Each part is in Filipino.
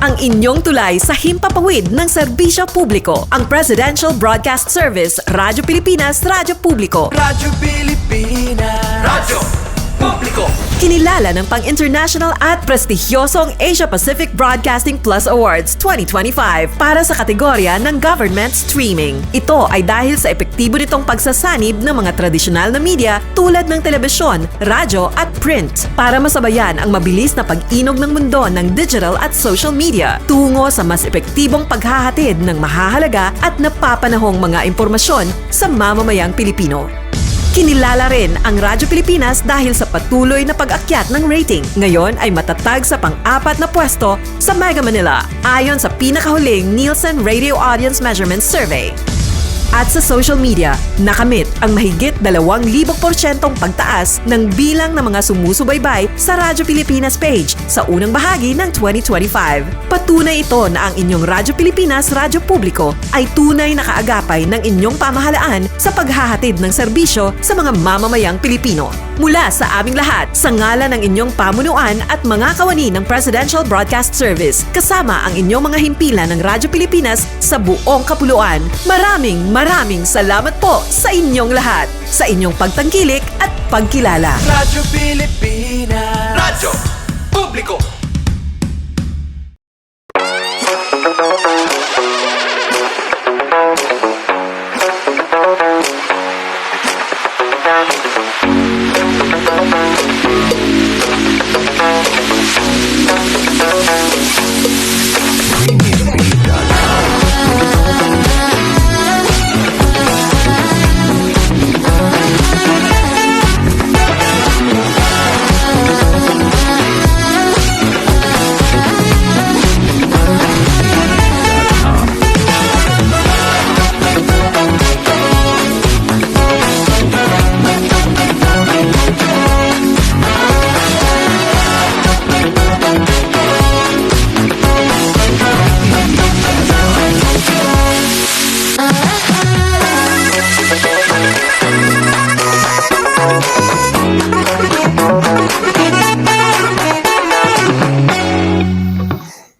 ang inyong tulay sa himpapawid ng serbisyo publiko. Ang Presidential Broadcast Service, Radyo Pilipinas, Radyo Publiko. Radyo Pilipinas. Radyo Publiko. Kinilala ng pang-international at prestigyosong Asia Pacific Broadcasting Plus Awards 2025 para sa kategorya ng Government Streaming. Ito ay dahil sa epektibo nitong pagsasanib ng mga tradisyonal na media tulad ng telebisyon, radyo at print para masabayan ang mabilis na pag-inog ng mundo ng digital at social media tungo sa mas epektibong paghahatid ng mahahalaga at napapanahong mga impormasyon sa mamamayang Pilipino. Kinilala rin ang Radyo Pilipinas dahil sa patuloy na pag-akyat ng rating. Ngayon ay matatag sa pang-4 na pwesto sa Mega Manila ayon sa pinakahuling Nielsen Radio Audience Measurement Survey. At sa social media, nakamit ang mahigit 2,000% pagtaas ng bilang ng mga sumusubaybay sa Radyo Pilipinas page sa unang bahagi ng 2025. Patunay ito na ang inyong Radyo Pilipinas, Radyo Publiko ay tunay na kaagapay ng inyong pamahalaan sa paghahatid ng serbisyo sa mga mamamayang Pilipino. Mula sa aming lahat, sa ngalan ng inyong pamunuan at mga kawani ng Presidential Broadcast Service, kasama ang inyong mga himpilan ng Radyo Pilipinas sa buong kapuluan, maraming salamat po sa inyong lahat, sa inyong pagtangkilik at pagkilala. Radyo Pilipinas. Radyo Publiko.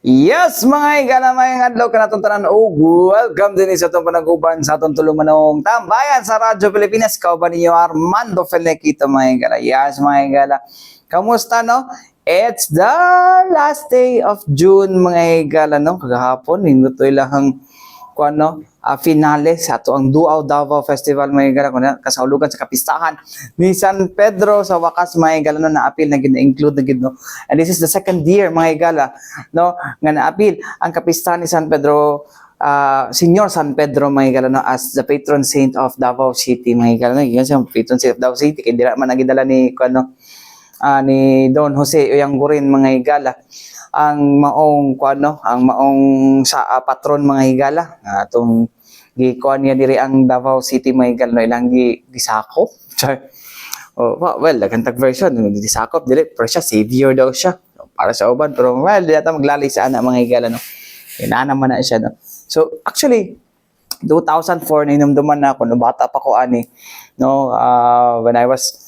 Yes, mga higala, mga adlaw ka natong tanan. Welcome din sa itong panaguban sa itong tulumanong tambayan sa Radyo Pilipinas. Kauban ninyo Armando Felequito, mga higala. Yes, mga higala. Kamusta, no? It's the last day of June, mga higala, no? Kagahapon, minutoy lang ang finale sa ito ang Duaw Davao Festival, mga higala. Kasaulugan sa kapistahan ni San Pedro sa wakas, mga higala, no? Na-appeal na gina-include na gino. And this is the second year, mga higala, no? Nga na-appeal ang kapistahan ni San Pedro, Senior San Pedro, mga higala, no? As the patron saint of Davao City, mga higala, no? Yan siya, patron saint of Davao City. Kaya di naman nagidala ni, ni Don Jose Oyanggurin, mga higala, ang maong sa patron, mga higala, atong gikuan niya diri ang Davao City, mga higala, no? Ilang gisakop. Well, nagantag version, gisakop dili, pero siya savior daw siya para sa uban, pero well, di ata maglalay sa ana, mga higala, no? Ina naman na siya, no? So actually 2004 na inumduman na ako, no, bata pa ko ani, no, when I was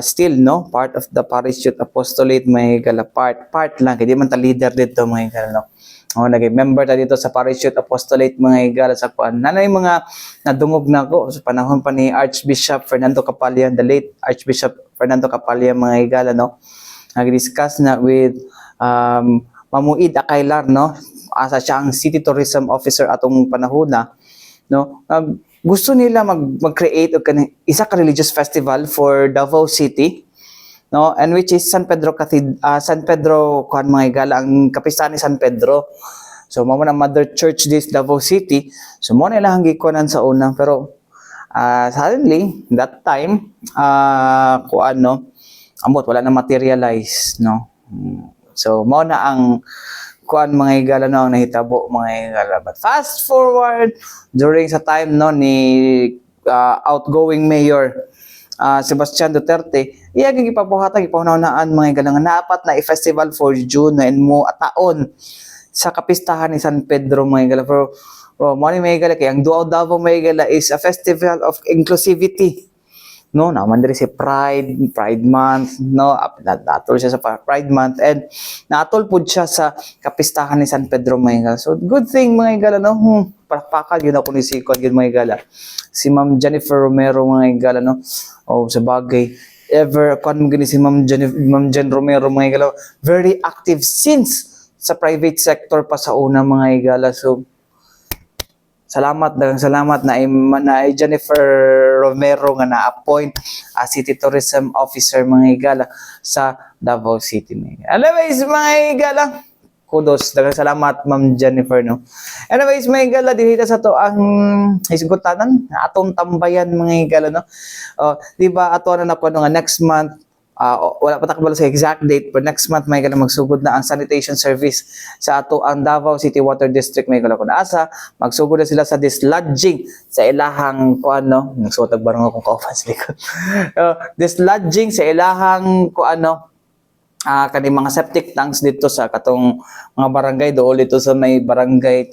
still, no, part of the Parish Youth Apostolate, mga higala, part lang, hindi man ta leader dito, mga higala, no. Nag-member ta dito sa Parish Youth Apostolate, mga higala, sa kuan. Nanay mga nadungog na ako sa panahon pa ni Archbishop Fernando Capalla, the late Archbishop Fernando Capalla, mga higala, no. Nag-discuss na with Mamuid Akailar, no, asa siya ang City Tourism Officer atong panahon na, no. Gusto nila mag-create og isa ka religious festival for Davao City, no, and which is San Pedro San Pedro kuan, mga higala, ang kapistahan ni San Pedro. So mao na Mother Church this Davao City. So mo na lang gikuanan sa una, pero suddenly that time kuan, no, amot wala na materialize, no. So mao na ang kuan, mga higala, no, ang nahitabo, mga higala. But fast forward during sa time, no, ni outgoing mayor Sebastian Duterte, iya gipabuhatag ipahunaunaan, mga higala, nga naapat na i-festival for June na mo ataon sa kapistahan ni San Pedro, mga higala. Pero mo ni, mga higala, kay ang Duaw Davao, mga higala, is a festival of inclusivity, no, naman diri si Pride Month, no, natol siya sa Pride Month, and natol pud siya sa kapistahan ni San Pedro mga higala. So good thing mga higala, no, palakpakan yun ako ni si Kwan yun mga higala, si Ma'am Jennifer Romero mga higala, no, sa bagay, ever kwan mo gani si Ma'am Jen Romero mga higala, very active since sa private sector pa sa una mga higala. So salamat na Jennifer Romero nga na-appoint as City Tourism Officer mga higala sa Davao City. Anyways, mga higala, kudos. Daghang salamat, Ma'am Jennifer, no? Anyways, mga higala, dito sa to ang hisgutanan, atong tambayan, mga higala, no? Di ba, ato na ko nga next month, wala pa takbalo sa exact date, but next month may gala magsugod na ang sanitation service sa ato ang Davao City Water District. May gala kun asa magsugod na sila sa dislodging sa ilahang kuano, nagsuot barang akong kauban sa likod. Dislodging sa ilahang kuano, kani mga septic tanks dito sa katong mga barangay dool dito sa may barangay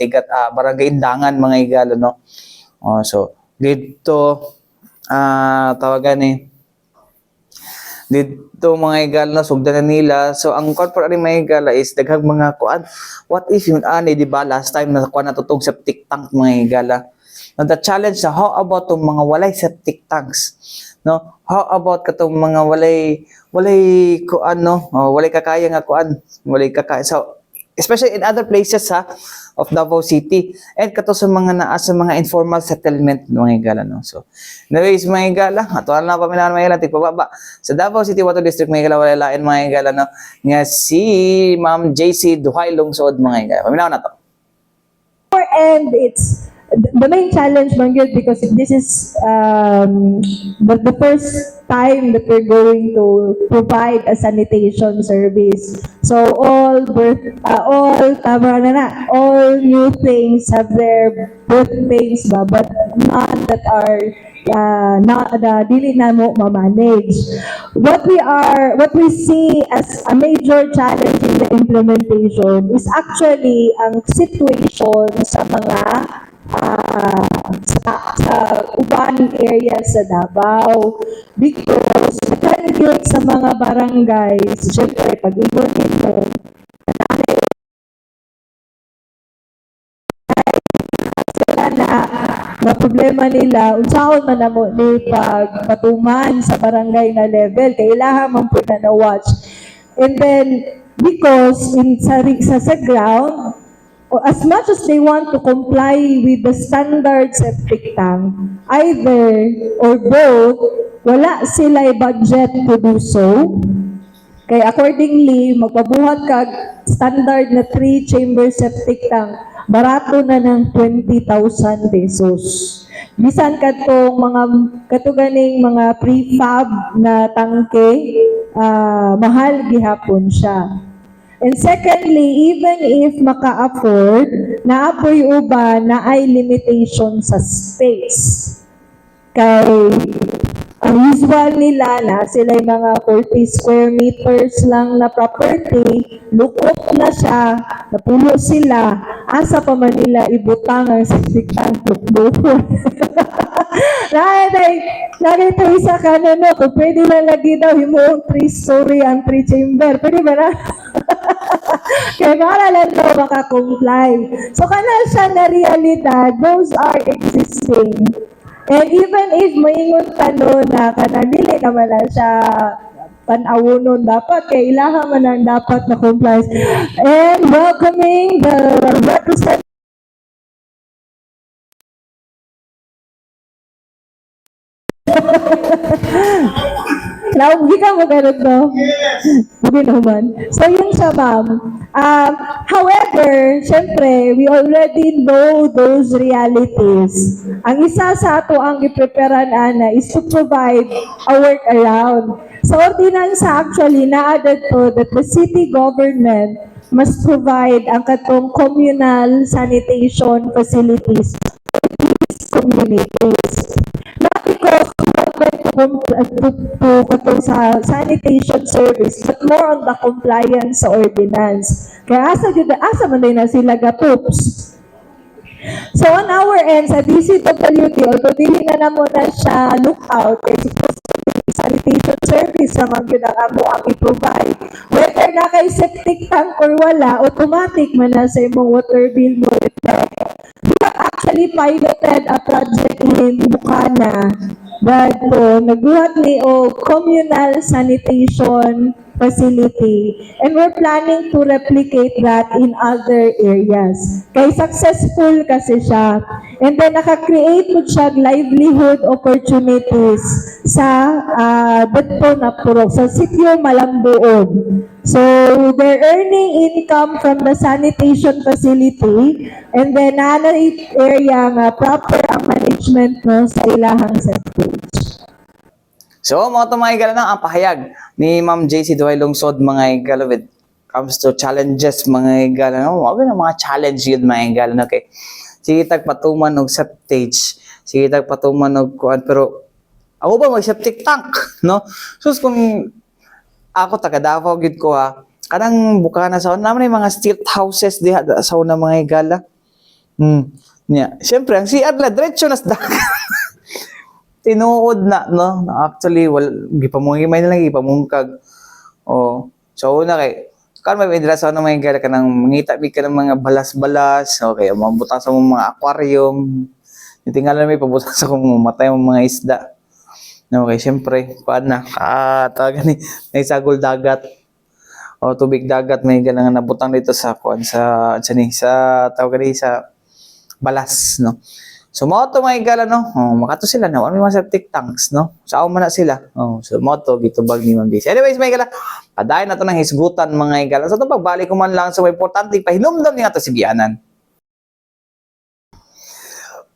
barangay Indangan mga higala, no. So dito tawagan dito mga higala, sugdan na nila. So ang corporate ni mga higala is daghang mga kuan, what if yun di ba last time na kuan natutong septic tank mga higala. Now the challenge na how about tong mga walay septic tanks, no, how about katong mga walay kuan, no, walay kakaya nga kuan, walay kakaya, so especially in other places of Davao City, and kato sa mga naa sa mga informal settlement mga higala, no. So anyways mga higala, ato na pamilaan mga higala tigpababa sa Davao City Water District mga higala, wala lain mga higala, no, nga si Ma'am JC Duhay Lungsod mga higala. Pamilaan na to. And it's the main challenge man yun, because this is the first time that we're going to provide a sanitation service. So all new things have their birth pains ba, but none that are dili na mo ma-manage. What we see as a major challenge in the implementation is actually ang situation sa mga sa urban areas sa Davao, because sa mga barangays, syempre pag-ipunin mo na problema nila, unsaon man namo ni pagpatuman sa barangay na level, kailangan man po na watch. And then because sa ground, as much as they want to comply with the standard septic tank, either or both, wala sila budget to do so. Kaya accordingly, magpabuhat ka standard na 3-chamber septic tank, barato na ng 20,000 pesos. Bisan katuganing mga prefab na tangke, mahal gihapon siya. And secondly, even if maka-afford, naapoy uban na ay limitation sa space. Kay ang usual nila na sila yung mga 40 square meters lang na property, lukot na siya, napuno sila, asa pa man nila ibutang ang septic tank lukot. Lagi ito isa ka na, no, kung pwede na lagi daw yung 3-story ang 3-chamber, pwede ba na? Kaya para lang daw makakomply. So kanal siya na realidad, those are existing. And even if maingon ka no na kanadili naman na siya panawunon, dapat kaya ilaha man ang dapat na compliance. And welcoming the representative Naugi ka mo ganun, no? Hindi naman. So, yun siya, ma'am. However, syempre, we already know those realities. Ang isa sa ato ang ipreparan, Ana, is to provide a workaround. Sa ordinansa, actually, na-added to that the city government must provide ang katong communal sanitation facilities for communities. Not because to sa sanitation service, but more on the compliance sa ordinance. Kaya asa man din na sila gatups. So on our end, sa DCWD, although dili na namo na siya lookout, supposed to sanitation service sa mga ginagawa ang i-provide. Whether na kay septic tank or wala, automatic man na sa imong water bill mo. We have actually piloted a project in Bukana that nagbuhat ni o communal sanitation facility, and we're planning to replicate that in other areas. Kay successful kasi siya. And then naka-create mo siya livelihood opportunities sa dito na puro, sa sitio Malambuog. So they're earning income from the sanitation facility, and then area nga proper ang management no sa ilahang septic. So, mga ito mga igala na, ang pahayag ni Ma'am JC Duhay Lungsod, mga igala, when it comes to challenges, mga igala, no? Wag na mga challenge yun, mga igala, no? Okay. Sige, tagpatuman og septage, sige, tagpatuman og kuan, pero ako ba mag-septic tank, no? So, kung ako, taga Davao, gid ko ha, kanang Bukana sa naman yung mga stilt houses diha sa una, mga igala. Yeah. Siyempre, ang CR la, diretso na sa tinuod na, no? Actually, gipamungimay na lang, gipamungkag. Oh. So, una kay, kan may indra sa mga igala ka nang mangita ka ng mga balas-balas, okay, mabutang sa mga aquarium, tingala may pabutang sa kung matay ng mga isda. Okay, siyempre, paano na? Talaga ni, may sagol dagat. O, tubig dagat, may ganang nabutang dito sa, tawag ni, sa balas, no? So, mga ito mga igala, no? Makato sila, no? Ano yung mga septic tanks, no? Saan man na sila? So, mga ito, gitubag ni Ma'am JC. Anyways, mga igala, padayon na ito ng hisgutan, mga igala. So, ito pagbalik ko man lang sa so, importante, pahinumdam niya ito si Bianan.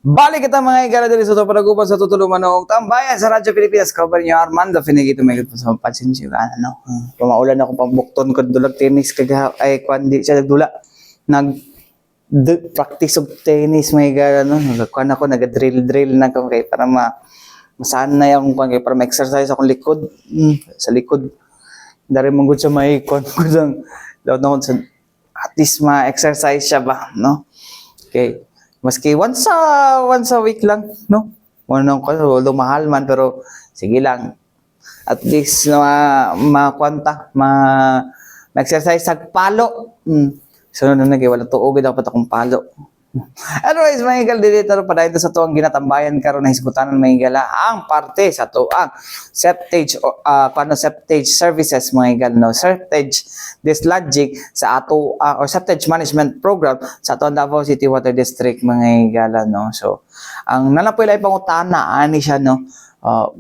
Balik kita mga igala dito sa ito panagupan sa tutulungan ng tambayan sa Radyo Pilipinas. Cover niyo Armando Finigito, may po sa mapansin siya, ano? Pumaulan ako pambukton ko, dulag tennis, ay, kwandi siya nagdula. Practice of tennis, may gano'n, nagkuhan ako, nag-drill na ako kay para masanay akong kuhan kay para ma-exercise akong likod, sa likod. Dari mong good sa may kuhan ko lang, at least ma-exercise siya ba, no? Okay, maski once a week lang, no? Although mahal man, pero sige lang. At least ma-kuwanta, ma-exercise sa palo. So, wala tuog, dapat akong palo. Anyways, mga igal, dito pa dahil sa tuwang ginatambayan karon na hisgutanan, mga igala, ang parte sa tuwang septage, septage services, mga igal, no? Septage dislodging sa ato, or septage management program sa ato Davao City Water District, mga igala, no? So, ang nanapoy lang pangutana, ani siya, no?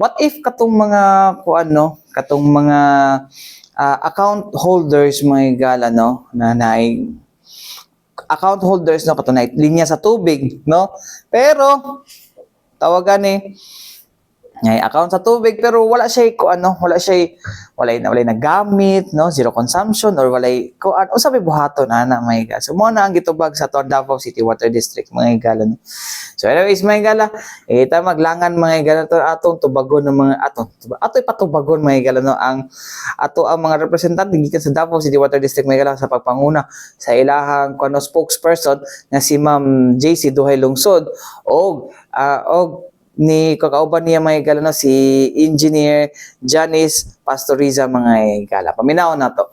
What if katong mga, katong mga account holders, mga igala, no? Account holders, no, katunay linya sa tubig, no, pero tawagan may account sa tubig pero wala siya wala nagamit, no, zero consumption or wala sabi buhaton ana, may gas. So mo na ang gitubag sa Davao City Water District, mga igala, no. So anyways, mga igala, ita maglangan, mga igala, to atong tubagon ng mga ato'y patubagon, mga igala, no, ang mga representante gikan sa Davao City Water District, mga igala, sa pagpanguna sa ilahang spokesperson na si Ma'am JC Duhay Lungsod og ni kakauban niya, mga igala, no, si Engineer Janice Pastoriza, mga igala. Paminaw na to.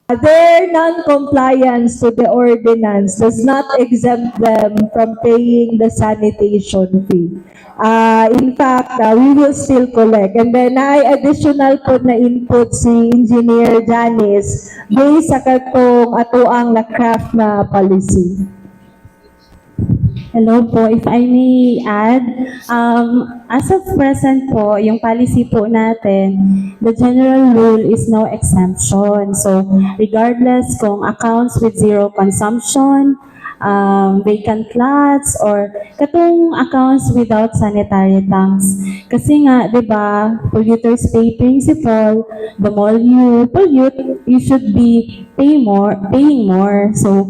Their non-compliance to the ordinance does not exempt them from paying the sanitation fee. In fact, we will still collect. And then ay additional po na input si Engineer Janice based sa katong atuang na-craft na policy. Hello po, if I may add, as of present po, yung policy po natin, the general rule is no exemption. So, regardless kung accounts with zero consumption, vacant lots, or katong accounts without sanitary tanks. Kasi nga, di ba, polluters pay principle, the more you pollute, you should be paying more. So,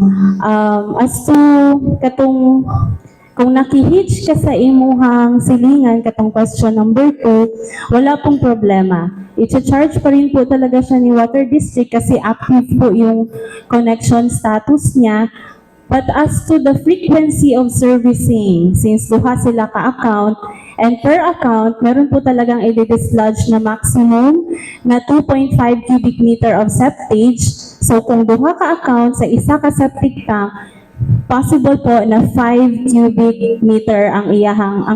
as to katong kung nakihitch ka sa imuhang silingan, katong question number 2, wala pong problema. I-charge pa rin po talaga siya ni Water District kasi active po yung connection status niya. But as to the frequency of servicing, since duha sila ka-account, And per account, meron po talagang i-dislodge na maximum na 2.5 cubic meter of septage. So kung duha ka account sa isa ka septic tank, possible po na 5 cubic meter ang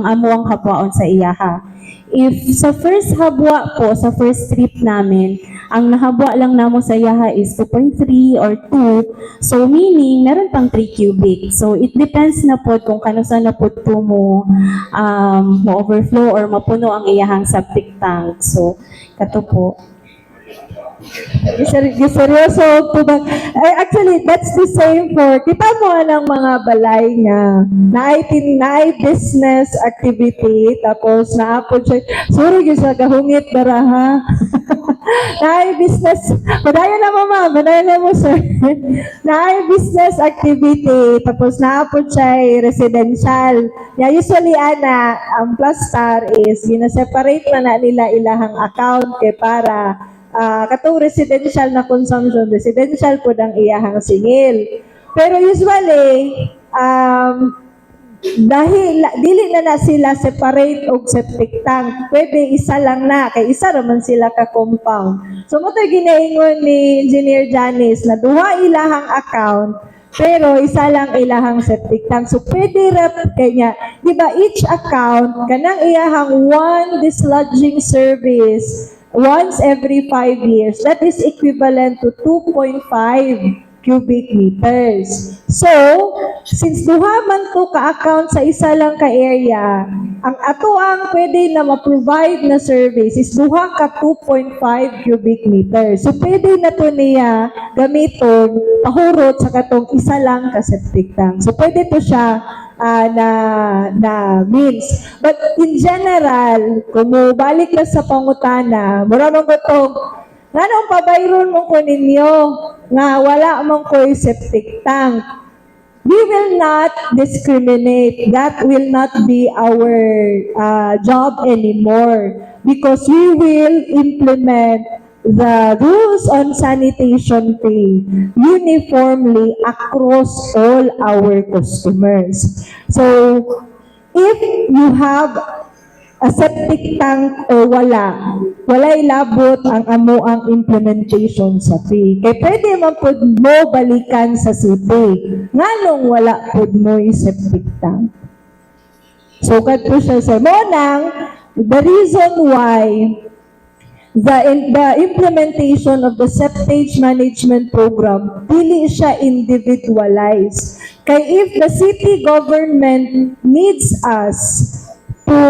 amuang habwaon sa iyaha. If sa first habwa po, sa first trip namin, ang nahabwa lang namo sa iyaha is 2.3 or 2, so meaning meron pang 3 cubic. So it depends na po kung kanusa na po ito mo overflow or mapuno ang iyahang septic tank. So kato po. Seryoso po ba? Actually, that's the same for, kita mo ng mga balay nga, naay business activity, tapos naapod siya, sorry, siya gahungit bara ha? Naay business, padayon na mo ma'am, padayon na mo sir. Naay business activity, tapos naapod siya residential. Yeah, usually, ang plus star is, separate na nila ilahang account kay para katong residential na consumption, residential po ang iyahang singil. Pero usually, dahil dili na sila separate og septic tank, pwede isa lang na, kay isa raman sila ka compound. So mo to'y ginaingon ni Engineer Janice na duha ilahang account, pero isa lang ilahang septic tank. So pwede kanya, di ba each account, kanang iyahang one dislodging service once every 5 years. That is equivalent to 2.5 cubic meters. So, since duha man to ka-account sa isa lang ka-area, ang ato ang pwede na ma-provide na service is duha ka 2.5 cubic meters. So, pwede na to niya gamiton pahurot sa katong isa lang ka septic tank. So, pwede to siya na means. But in general, kung balik na sa pangutana, mura mong gutong, anong pabayron mo ko ninyo nga wala mong ko'y septic tank? We will not discriminate. That will not be our job anymore because we will implement the rules on sanitation fee uniformly across all our customers. So, if you have a septic tank o walay labot ang amo ang implementation sa fee. Kaya pwede man po mo balikan sa city. Nganong wala po mo yung septic tank. So, kadto siya sa monang, the reason why the implementation of the septage management program, dili siya individualized. Kaya if the city government needs us to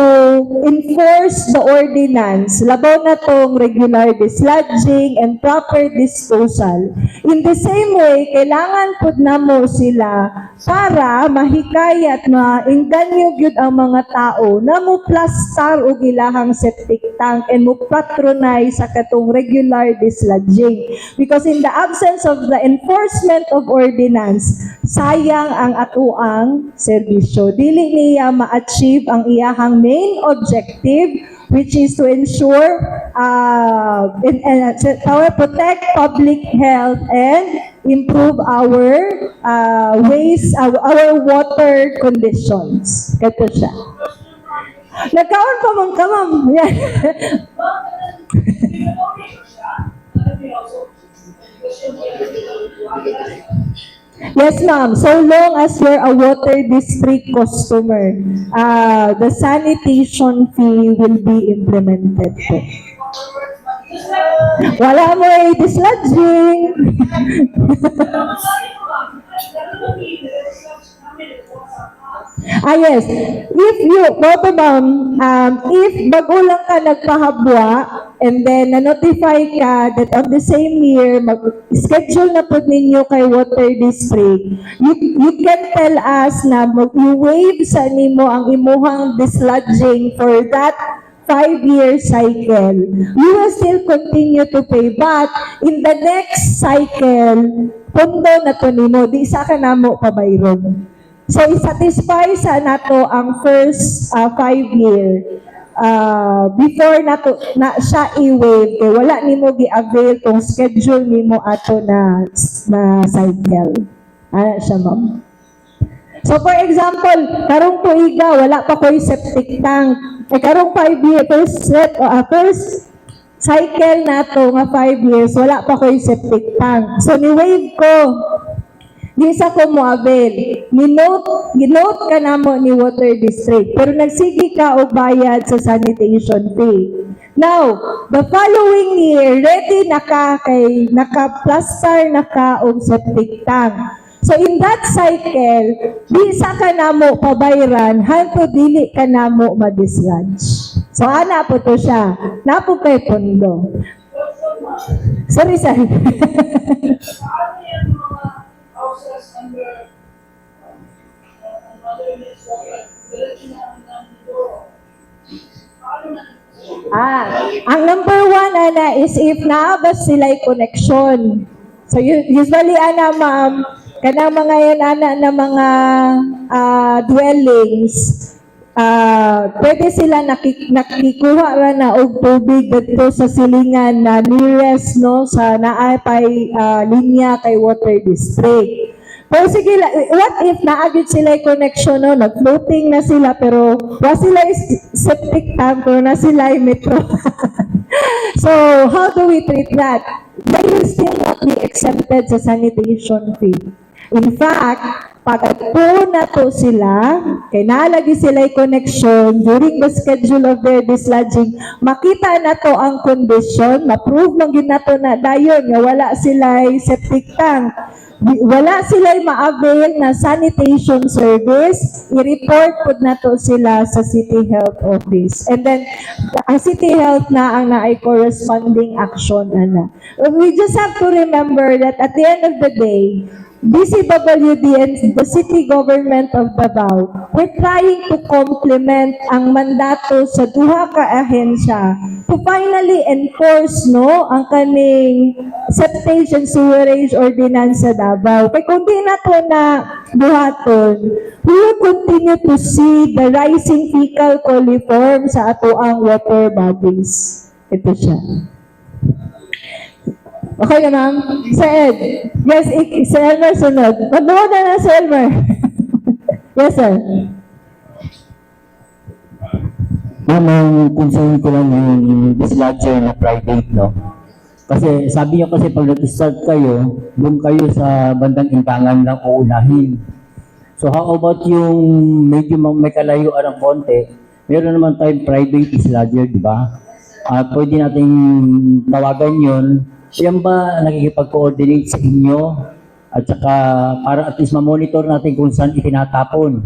enforce the ordinance, labaw na tong regular dislodging and proper disposal. In the same way, kailangan pud namo sila para mahikayat maingganyo gyud ang mga tao na mo plastar og ilahang septic tank and mo patronize sa katong regular dislodging. Because in the absence of the enforcement of ordinance, sayang ang atuang serbisyo. Dili niya ma-achieve ang iyahang main objective, which is to ensure protect public health and improve our our water conditions. Kato siya. Nagkaon pa mong kamam. Yan. Yes, ma'am. So long as you're a water district customer, the sanitation fee will be implemented. Wala mo dislodging. Yes. If bago lang ka nagpahabwa, and then na-notify ka that on the same year, mag-schedule na po ninyo kay water district, you can tell us na mag-waive sa nimo ang imuhang dislodging for that 5-year cycle. You will still continue to pay, but in the next cycle, pundo na to nimo, di isa ka namo pabayron. So, isatisfy sa nato ang first 5-year before na siya i-waive, kaya wala nimo gi-avail kung schedule nimo ato na cycle. Ano siya, ma'am? So, for example, karong tuiga, wala pa ko'y septic tank. karong 5 years, first cycle na to nga 5 years, wala pa ko yung septic tank. So, ni-wave ko, di sa ko mo avail. Ginote ka na mo ni Water District. Pero nagsigi ka o bayad sa sanitation fee. Now, the following year, ready na ka kay naka-plaster na ka og septic tank. So in that cycle, di sa ka na mo pabayran, hanto dili ka na mo ma-dislodge. So ana po to siya. Napo kay pondo. Sorry. Ang number 1 ana is if naabas sila'y connection. So usually ana ma'am, kanang mga yan ana na mga dwellings, pwede sila nakikuha ra na og tubig dito sa silingan na nearest no sa naapay linya kay Water District. Pero sige, what if naagit sila yung connection, no? Nag-floating na sila, pero wa sila septic tank, pero na sila yung metro. So, how do we treat that? They will still not be exempted sa sanitation fee. In fact, pag po na to sila, kay nalagi sila yung connection during the schedule of their dislodging, makita na to ang condition, ma-prove man yun na to na dayon, nga wala sila yung septic tank. Wala sila ma-avail na sanitation service, i-report po na to sila sa City Health Office. And then, ang City Health na ang naay corresponding action. We just have to remember that at the end of the day, DCWD and the city government of Davao, we're trying to complement ang mandato sa duha ka ahensya to finally enforce ang kaning septage and sewerage ordinance sa Davao. Kaya kung di na to na buhaton, we will continue to see the rising fecal coliform sa atoang water bodies. Ito siya. Okay na, ma'am? Sir Ed. Yes, Sir Elmer sunod. Magbuod na Sir Elmer. Yes, sir. Ma'am, ang concern ko lang yung dislodger na private, no? Kasi sabi niyo kasi pag nag-start kayo, doon kayo sa bandang intangan lang uunahin. So how about yung medyo may kalayuan ng konti, meron naman tayong private dislodger, di ba? Pwede nating tawagan yun. Yan ba nakikipag-coordinate sa inyo? At saka para at least ma-monitor natin kung saan itinatapon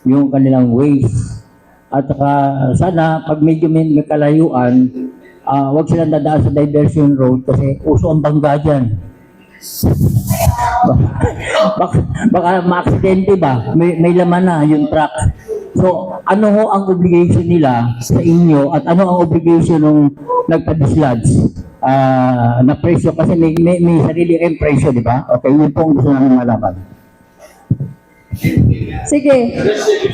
yung kanilang waste. At saka sana pag medyo may kalayuan, huwag silang dadaan sa diversion road kasi uso ang bangga dyan. baka ma-aksidente ba? May laman na yung truck. So, ano ho ang obligation nila sa inyo at ano ang obligation ng nagpa-dislodge na presyo? Kasi may sarili kayong presyo, di ba? Okay, yun po ang gusto namin malaman. Sige.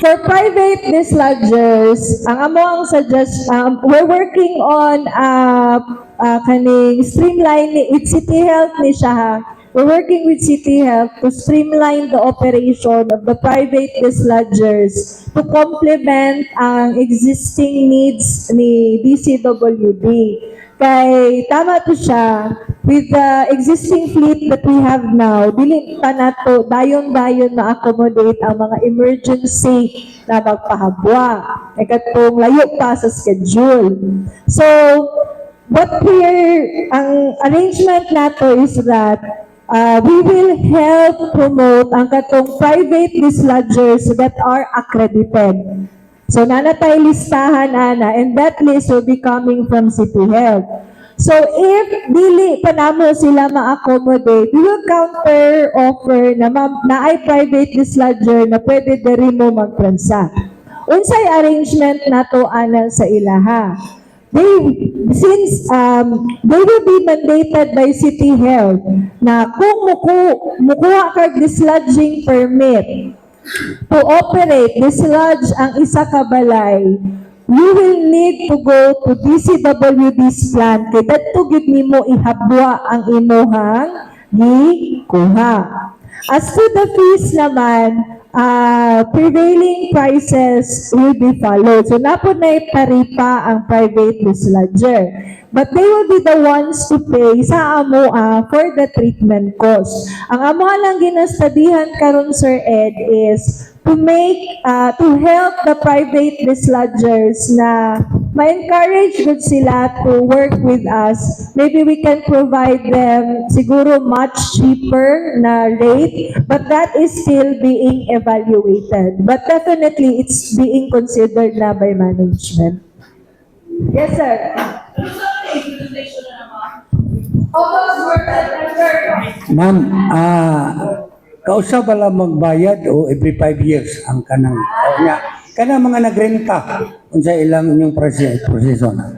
For private dislodgers, ang amo ang suggest, we're working on kaning streamline with City Health ni siya ha. We're working with City Health to streamline the operation of the private dislodgers to complement ang existing needs ni DCWD. Kay tama to siya, with the existing fleet that we have now, dili pa na to dayon-dayon ma-accommodate ang mga emergency na magpahabwa. Ay katong layo pa sa schedule. So, ang arrangement nato is that we will help promote ang katong private dislodgers that are accredited. So, nanatay listahan, Ana, and that list will be coming from City Health. So, if dili pa namo sila ma-accommodate, we will counter-offer na ay private dislodger na pwede diri mo mag-transact. Unsay arrangement nato, Ana, sa ilaha? Since they will be mandated by City Health na kung mukuha ka dislodging permit to operate, dislodge ang isa ka balay, you will need to go to DCWD's plan kay dadto gid nimo ihabwa ang imuhang gikuha. As to the fees naman, prevailing prices will be followed. So napod na taripa ang private dislodger. But they will be the ones to pay sa AMOA for the treatment cost. Ang AMOA lang ginastadihan karon Sir Ed is to help the private dislodgers na ma-encourage good sila to work with us. Maybe we can provide them siguro much cheaper na rate, but that is still being evaluated. But definitely, it's being considered na by management. Yes, sir. Ma'am, kausa bala magbayad o every 5 years ang kanang kanang mga nagrenta unsa ilang inyong proseso na.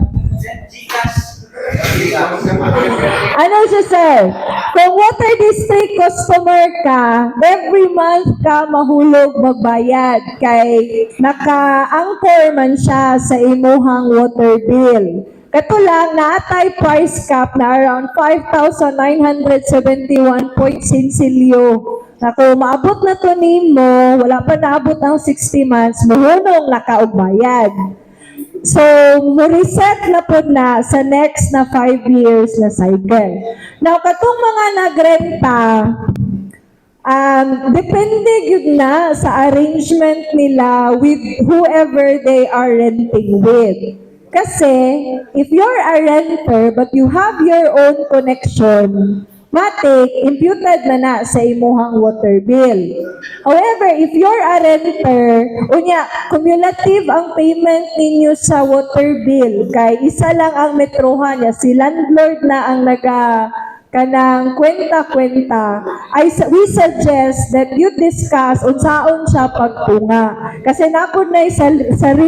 Ano siya, sir? Kung water district customer ka, every month ka mahulog magbayad kay naka-anchor man siya sa imuhang water bill. Kato lang, naatay price cap na around 5,971.6 silyo. Na kung maabot na to nimo, wala pa naabot ng 60 months, mahunong nakaugbayad. So, mo-reset na po na sa next na 5 years na cycle. Now, katong mga nagrenta, depende yun na sa arrangement nila with whoever they are renting with. Kasi, if you're a renter but you have your own connection, matik, imputed na sa imuhang water bill. However, if you're a renter, cumulative ang payment ninyo sa water bill, kay isa lang ang metrohan niya, si landlord na ang kanang kwenta-kwenta, we suggest that you discuss unsaon siya pagtunga. Kasi napod na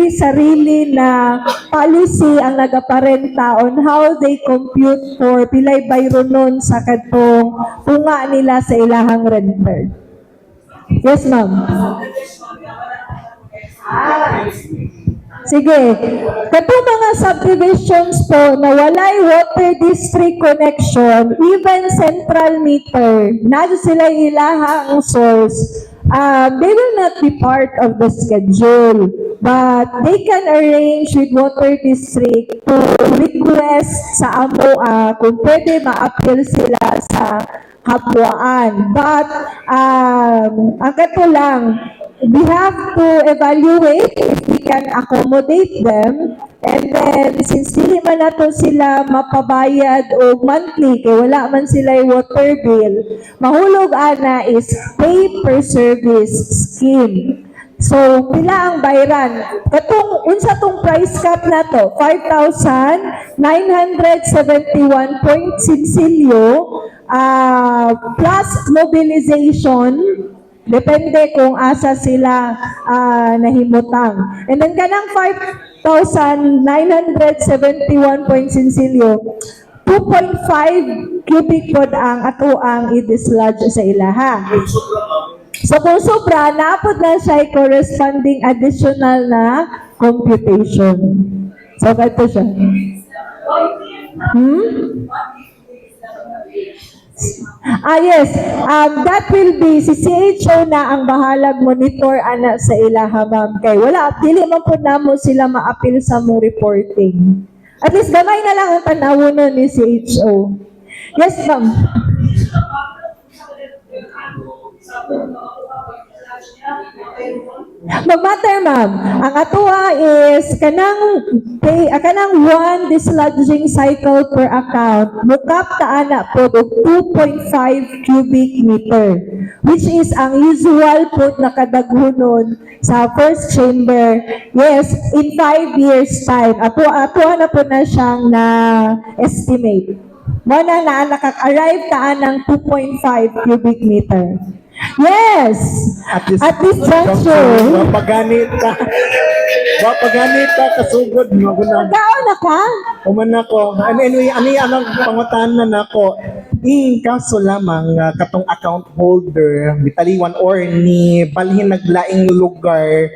sarili na policy ang nagaparenta on how they compute for pilay bayronon sa katong tunga nila sa ilahang renter. Yes, ma'am. Sige. Katong mga subdivisions po na walay water district connection, even central meter, na sila ilahang source, they will not be part of the schedule. But they can arrange with water district to request sa AMOA kung pwede ma-appeal sila sa hapwaan. But, ang kato lang, we have to evaluate if we can accommodate them. And then, since hindi man nato sila mapabayad o monthly, kaya wala man sila yung water bill, mahulog ana is pay per service scheme. So, pila ang bayran? Unsa tong price cap na to? 5,971.6 silyo plus mobilization. Depende kung asa sila nahimutang. And then kanang 5,971.6 silyo, 2.5 cubic pod ang ato ang i-dislodge sa ilaha. So kung sobra, naapod na siya corresponding additional na computation. So ganito siya. Yes, that will be si CHO na ang bahalag monitor ana sa ilaha, ma'am. Kay wala, dili man po namo sila ma-appeal sa mong reporting. At least gamay na lang ang tanawon ni CHO. Yes, ma'am. Mag-matter, ma'am. Ang atuwa is kanang one dislodging cycle per account, mukap taana po og 2.5 cubic meter, which is ang usual po na kadaghanon sa first chamber. Yes, in 5 years time. Atuwa na po na siyang na-estimate. Muna na nakaka-arrive taan ng 2.5 cubic meter. Yes! At this juncture. Wapaganit ka kasugod mo guna. Magkao na ka? Uman ako. Anyway, anong pangutanan nako. Kaso lamang katong account holder bitaliwan or ni balhin naglaing lugar,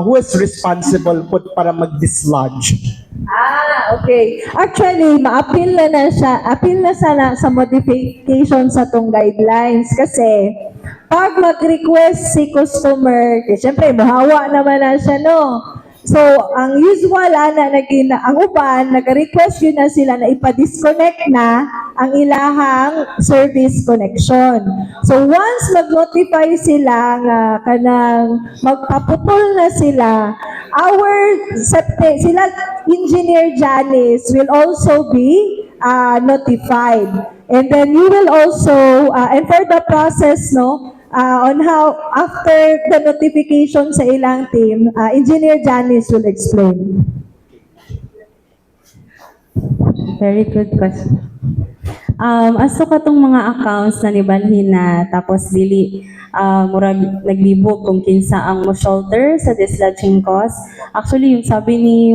who is responsible po para mag-dislodge? Okay. Actually, ma-appeal na siya. Appeal na sana sa modification sa tong guidelines kasi pag mag-request si customer, syempre, mahawa naman na siya, no? So, ang usual, ang uban, nag-request yun na sila na ipa-disconnect na ang ilahang service connection. So, once mag-notify sila nga kanang magpaputol na sila, sila, Engineer Janice, will also be notified. And then you will also, and for the process, no, on how, after the notification sa ilang team, Engineer Janice will explain. Very good question. As to katong mga accounts na nibalhin na tapos dili murag naglibog kung kinsa ang mo shoulder sa dislodging cost. Actually, yung sabi ni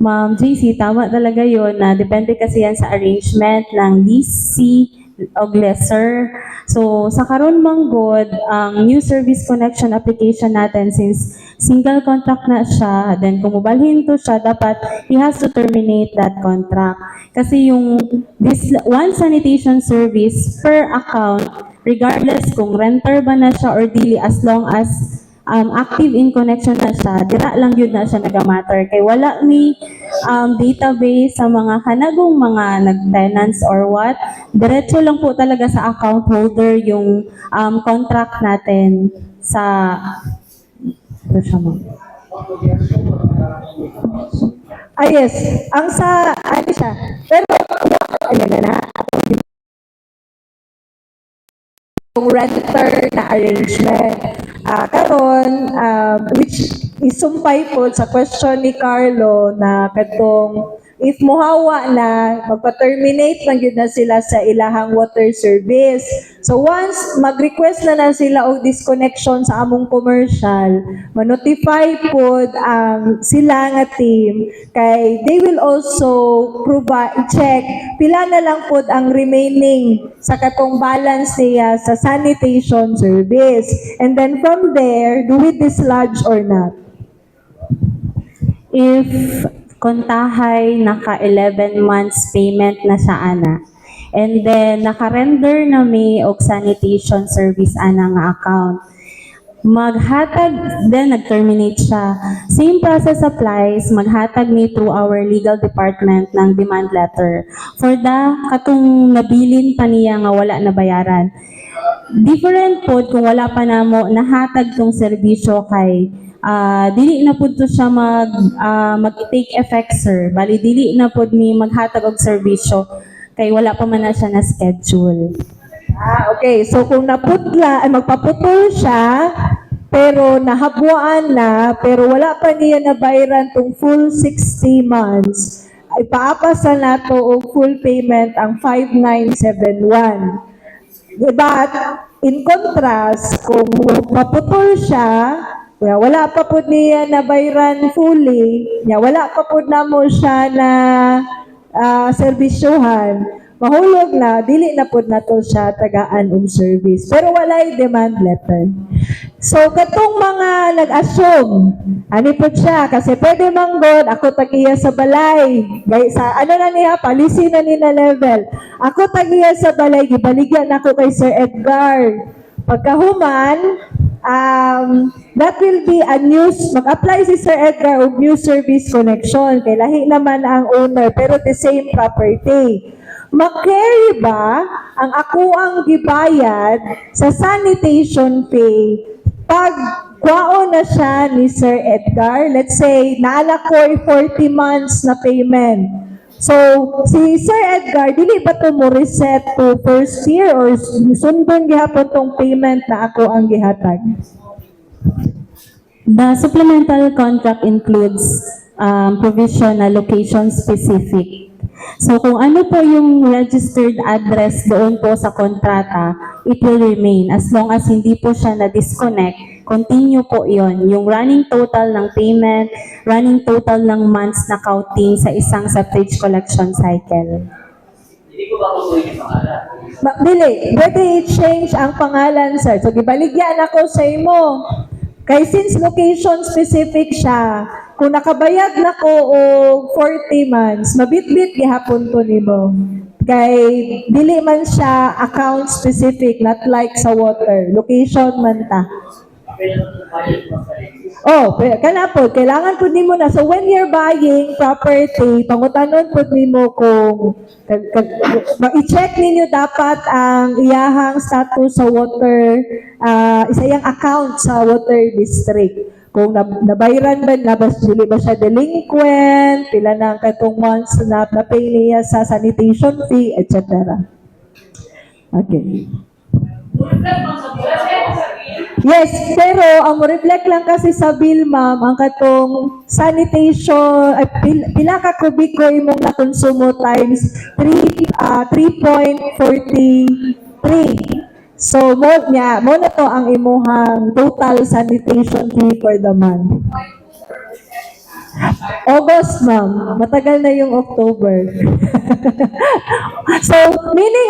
Ma'am JC, tama talaga yon na depende kasi yan sa arrangement ng leasee o lessor. So, sa karon manggod, ang new service connection application natin, since single contract na siya, then kung mubalhin to siya, dapat he has to terminate that contract. Kasi yung this one sanitation service per account, regardless kung renter ba na siya or dili, as long as active in connection na siya, dira lang yun na siya nagamatter. Kay wala ni database sa mga kanagong mga nag-tenants or what, diretso lang po talaga sa account holder yung contract natin sa Yes, ang sa, siya, pero, na, yung renter na arrangement. Karon, which isumpay po sa question ni Carlo na katong if muhawa na, magpa-terminate lang yun na sila sa ilahang water service. So once mag-request na sila o disconnection sa among commercial, ma-notify po sila nga team, kay they will also check pila na lang po ang remaining sa katong balance niya sa sanitation service. And then from there, do we dislodge or not? if kontahay naka 11 months payment na siya ana. And then naka-render na may og sanitation service ana nga account. Maghatag, then nag-terminate siya. Same process applies, maghatag ni through our legal department ng demand letter. For the katong nabilin pa niya nga wala na bayaran. Different po kung wala pa na mo nahatag tong serbisyo kay dili na pud to siya mag-take effect, sir. Bali dili na pud mi maghatag og serbisyo kay wala pa man na siya na schedule. Okay. So kung magpaputol siya, pero nahabuan na, pero wala pa niya nabayaran tong full 60 months, ipaapasa na to og full payment ang 5,971. But in contrast, kung magpaputol siya, wala pa po niya nabayaran fully, wala pa po na mo siya na servisyohan, mahulog na, dili na po na to siya tagaan service. Pero walay demand letter. So, katong mga nag-assume, ani po siya, kasi pwede manggod, ako tagiya sa balay. Sa, ano na niya, palisi na ni na level. Ako tagiya sa balay, gibaligyan ako kay Sir Edgar. Pagkahuman, that will be a mag-apply si Sir Edgar og new service connection. Kay lahi naman ang owner, pero the same property. Mag-carry ba ang ako ang gibayad sa sanitation fee pag kwaon na siya ni Sir Edgar? Let's say, naala ko 40 months na payment. So, si Sir Edgar, dili ba ito mo reset to first year or sundon gihapon tong payment na ako ang gihatag? The supplemental contract includes provision na location specific. So kung ano po yung registered address doon po sa kontrata, it will remain as long as hindi po siya na-disconnect. Continue po yon. Yung running total ng payment, running total ng months na counting sa isang septage collection cycle. Hindi ko ba kukunin yung pangalan? Dili, pwede i-change ang pangalan, sir. So, gibaligyan ako sa imo. Kay since location specific siya, kung nakabayad na ko o 40 months, mabitbit gihapon to nimo. Kay dili man siya account specific, not like sa water. Location man ta. Oh, kana po, kailangan po nimo na. So when you're buying property, pangutanon po nimo kung i-check ninyo dapat ang iyahang status sa water, isa yang account sa water district. Kung nabayaran ba, dili ba siya delinquent, pila na katong months na pay niya sa sanitation fee, etc. Okay. Yes, pero ang reflect lang kasi sa bill, ma'am, ang katong sanitation, pila ka kubiko imong nakonsumo times 3.43. So, mo na to ang imuhang total sanitation fee for the month. August, ma'am. Matagal na yung October. So, meaning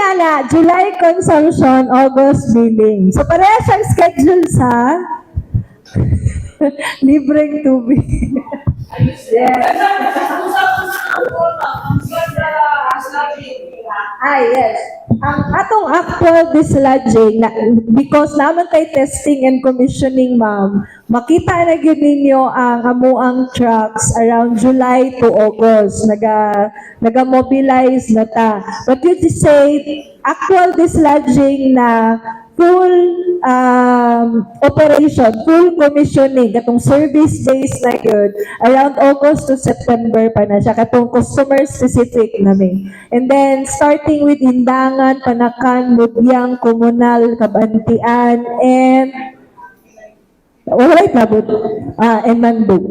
July consumption, August billing. So, pareha siyang schedule sa libreng tubig. Yes. Yes. Ang atong actual dislodging, because naman kay testing and commissioning, ma'am, makita na yun ninyo ang amuang trucks around July to August. Naga-mobilize na ta. But you just say, actual dislodging na full operation, full commissioning, katong service days na yun, around August to September pa na siya, katong customer specific namin. And then, starting with Hindangan, Panakan, Mudyang, Komunal, Kabantian, and alright, labot. And Mandog.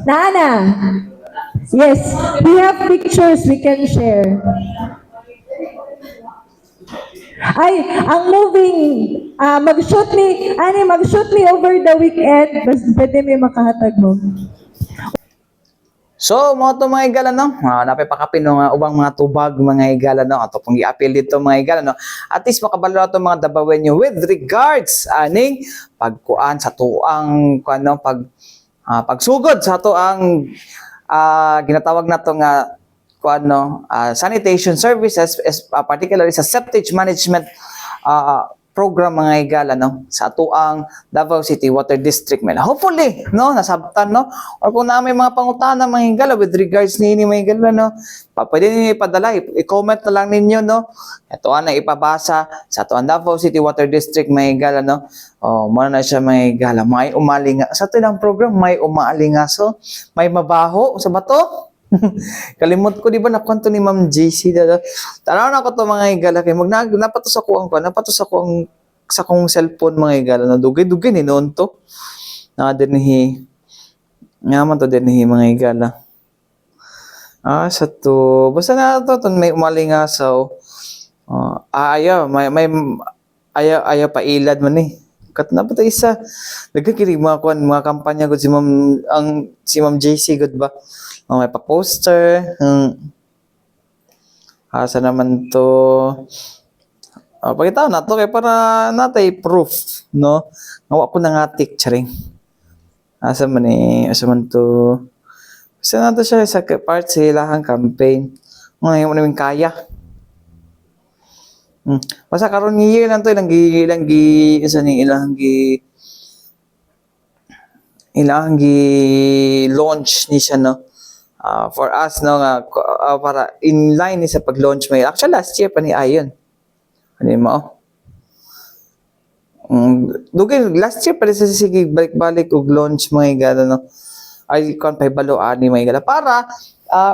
Naana. Yes, we have pictures we can share. Ay, ang moving, mag-shoot me over the weekend, pwede may makahatag mo. So, mo to mga igala, no? Napipakapin no, ubang mga tubag, mga igala, no? Ato pong i-appeal dito, mga igala, no? At least makabalo na mga dabawen nyo with regards, aning pagkuan sa tuang, pagsugod sa tuang, ginatawag na to nga, sanitation services, particularly sa septic management program, mga igala, no, sa atuang Davao City Water District. Hopefully, no, nasabtan, no, or kung na may mga pangutana, mga igala, with regards ni mga igala, no, pwede ninyo ipadala, i-comment na lang ninyo, no, ito na ipabasa sa atuang Davao City Water District, mga igala, no. Muna na siya, mga igala, may umalinga sa ito program, may umalinga, so may mabaho sa bato. Kalimot ko, di ba, nakwento ni Ma'am JC. Tanaw na ko to, mga igala. Kaya napatos ako sa kong cellphone, mga igala. Na dugay-dugay ni noon to. Naman to din mga igala. Sa to. Basta na to, may umalingasaw. Ayaw pa ilad man eh. Kat na pa to isa. Nagkakirig mga kampanya ko si Ma'am JC, good ba? May pa-poster. Asa naman to. Pagkitaw na to kaya para natay proof, no? Ngawa ko na nga picturing. Asa man to. Kasi na to siya sa part sa ilahang campaign. Ngayon mo namin kaya. Basta karon year lang to ilang launch ni siya, no. For us, no, para in line ni sa pag-launch may. Actually, last year pa ni Ayon. Ano mo? Last year pa rin sa sige balik-balik og launch, mga igala, no. Ay, kon pa baloan ni mga igala. Para,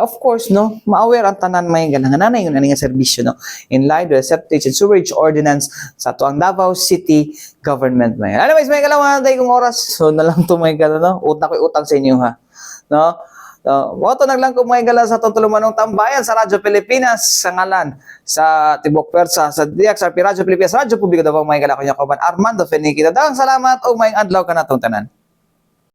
of course, no, ma-aware ang tanan, mga igala. Nga nanay yung nga serbisyo, no. In line with the Septic and Sewerage Ordinance sa tuang Davao City Government, mga igala. Anyways, mga igala, mga day kong oras. So, na lang to, mga igala, no. Utang ko utang sa inyo, ha. No? Wato naglang ko, mga igala, sa tulumanong tambayan sa Radyo Pilipinas sa ngalan sa Tibok Persa sa DXRP Radyo Pilipinas Radyo Publiko Davao, mga igala, kunya kauban Armando Feniki. Daghang salamat o mayong adlaw kanatong tanan.